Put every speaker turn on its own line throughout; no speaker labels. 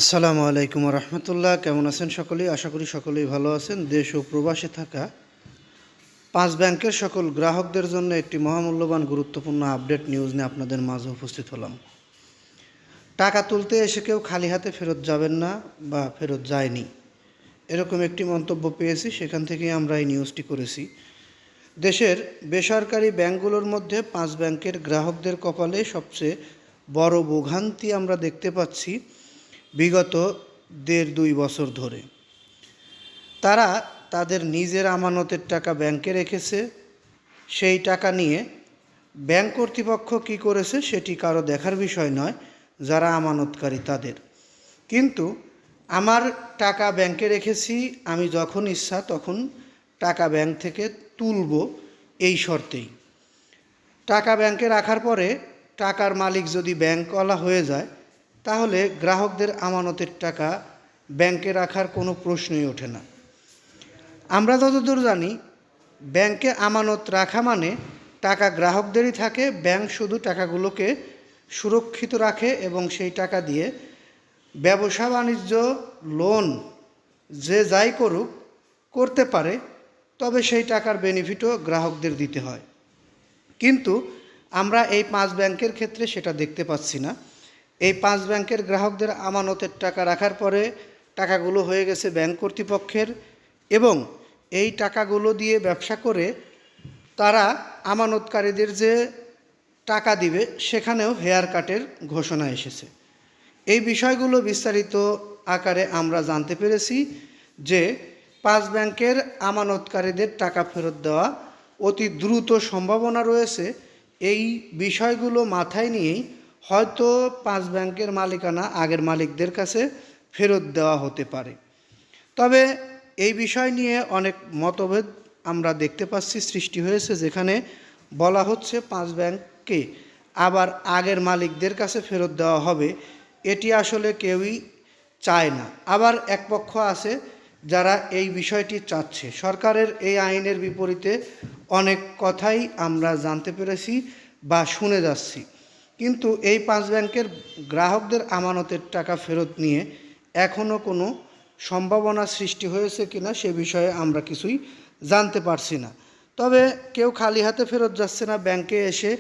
আসসালামু আলাইকুম রহমতুল্লাহ। কেমন আছেন সকলেই? আশা করি সকলেই ভালো আছেন। দেশ ও প্রবাসে থাকা 5 ব্যাংকের সকল গ্রাহকদের জন্য একটি মহামূল্যবান গুরুত্বপূর্ণ আপডেট নিউজ নিয়ে আপনাদের মাঝে উপস্থিত হলাম। টাকা তুলতে এসে কেউ খালি হাতে ফেরত যাবেন না বা ফেরত যায়নি, এরকম একটি মন্তব্য পেয়েছি, সেখান থেকেই আমরা এই নিউজটি করেছি। দেশের বেসরকারি ব্যাংকগুলোর মধ্যে 5 ব্যাংকের গ্রাহকদের কপালে সবচেয়ে বড় ভোগান্তি আমরা দেখতে পাচ্ছি বিগত 1.5-2 বছর ধরে। তারা তাদের নিজের আমানতের টাকা ব্যাংকে রেখেছে। সেই টাকা নিয়ে ব্যাংক কর্তৃপক্ষ কী করেছে সেটি কারো দেখার বিষয় নয়, যারা আমানতকারী তাদের। কিন্তু আমার টাকা ব্যাংকে রেখেছি, আমি যখন ইচ্ছা তখন টাকা ব্যাংক থেকে তুলব এই শর্তেই। টাকা ব্যাংকে রাখার পরে টাকার মালিক যদি ব্যাংকওয়ালা হয়ে যায়, তাহলে গ্রাহকদের আমানতের টাকা ব্যাংকে রাখার কোনো প্রশ্নই ওঠে না। আমরা যতদূর জানি, ব্যাংকে আমানত রাখা মানে টাকা গ্রাহকদেরই থাকে, ব্যাংক শুধু টাকাগুলোকে সুরক্ষিত রাখে এবং সেই টাকা দিয়ে ব্যবসা বাণিজ্য, লোন যে যাই করুক করতে পারে, তবে সেই টাকার বেনিফিটও গ্রাহকদের দিতে হয়। কিন্তু আমরা এই 5 ব্যাংকের ক্ষেত্রে সেটা দেখতে পাচ্ছি না। এই 5 ব্যাংকের গ্রাহকদের আমানতের টাকা রাখার পরে টাকাগুলো হয়ে গেছে ব্যাংক কর্তৃপক্ষের, এবং এই টাকাগুলো দিয়ে ব্যবসা করে তারা আমানতকারীদের যে টাকা দিবে সেখানেও হেয়ার কাটের ঘোষণা এসেছে। এই বিষয়গুলো বিস্তারিত আকারে আমরা জানতে পেরেছি যে 5 ব্যাংকের আমানতকারীদের টাকা ফেরত দেওয়া অতি দ্রুত সম্ভাবনা রয়েছে। এই বিষয়গুলো মাথায় নিয়েই হয়তো 5 ব্যাংকের মালিকানা আগের মালিকদের কাছে ফেরত দেওয়া হতে পারে। তবে এই বিষয় নিয়ে অনেক মতভেদ আমরা দেখতে পাচ্ছি সৃষ্টি হয়েছে, যেখানে বলা হচ্ছে 5 ব্যাংককে আবার আগের মালিকদের কাছে ফেরত দেওয়া হবে। এটি আসলে কেউই চায় না। আবার এক পক্ষ আছে যারা এই বিষয়টি চাচ্ছে। সরকারের এই আইনের বিপরীতে অনেক কথাই আমরা জানতে পেরেছি বা শুনে যাচ্ছি, কিন্তু এই 5 ব্যাংকের গ্রাহকদের আমানতের টাকা ফেরত নিয়ে এখনও কোনো সম্ভাবনা সৃষ্টি হয়েছে কিনা সে বিষয়ে আমরা কিছুই জানতে পারছি না। তবে কেউ খালি হাতে ফেরত যাচ্ছে না ব্যাংকে এসে।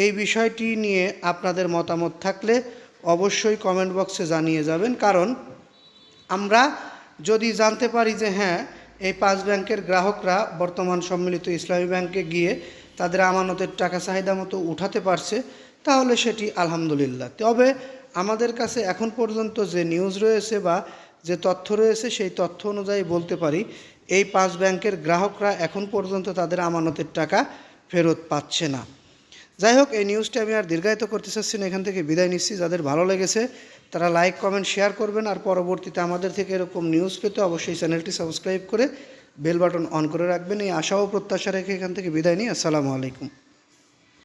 এই বিষয়টি নিয়ে আপনাদের মতামত থাকলে অবশ্যই কমেন্ট বক্সে জানিয়ে যাবেন, কারণ আমরা যদি জানতে পারি যে হ্যাঁ, এই 5 ব্যাংকের গ্রাহকরা বর্তমান সম্মিলিত ইসলামী ব্যাংকে গিয়ে তাদের আমানতের টাকা চাহিদা মতো উঠাতে পারছে, তাহলে সেটি আলহামদুলিল্লাহ। তবে আমাদের কাছে এখন পর্যন্ত যে নিউজ রয়েছে বা যে তথ্য রয়েছে, সেই তথ্য অনুযায়ী বলতে পারি এই 5 ব্যাংকের গ্রাহকরা এখন পর্যন্ত তাদের আমানতের টাকা ফেরত পাচ্ছে না। যাই হোক, এই নিউজটি আমি আর দীর্ঘায়িত করতে চাচ্ছি না, এখান থেকে বিদায় নিচ্ছি। যাদের ভালো লেগেছে তারা লাইক, কমেন্ট, শেয়ার করবেন, আর পরবর্তীতে আমাদের থেকে এরকম নিউজ পেতে অবশ্যই চ্যানেলটি সাবস্ক্রাইব করে বেল বাটন অন করে রাখবেন। এই আশা ও প্রত্যাশা রেখে এখান থেকে বিদায় নিই। আসসালামু আলাইকুম।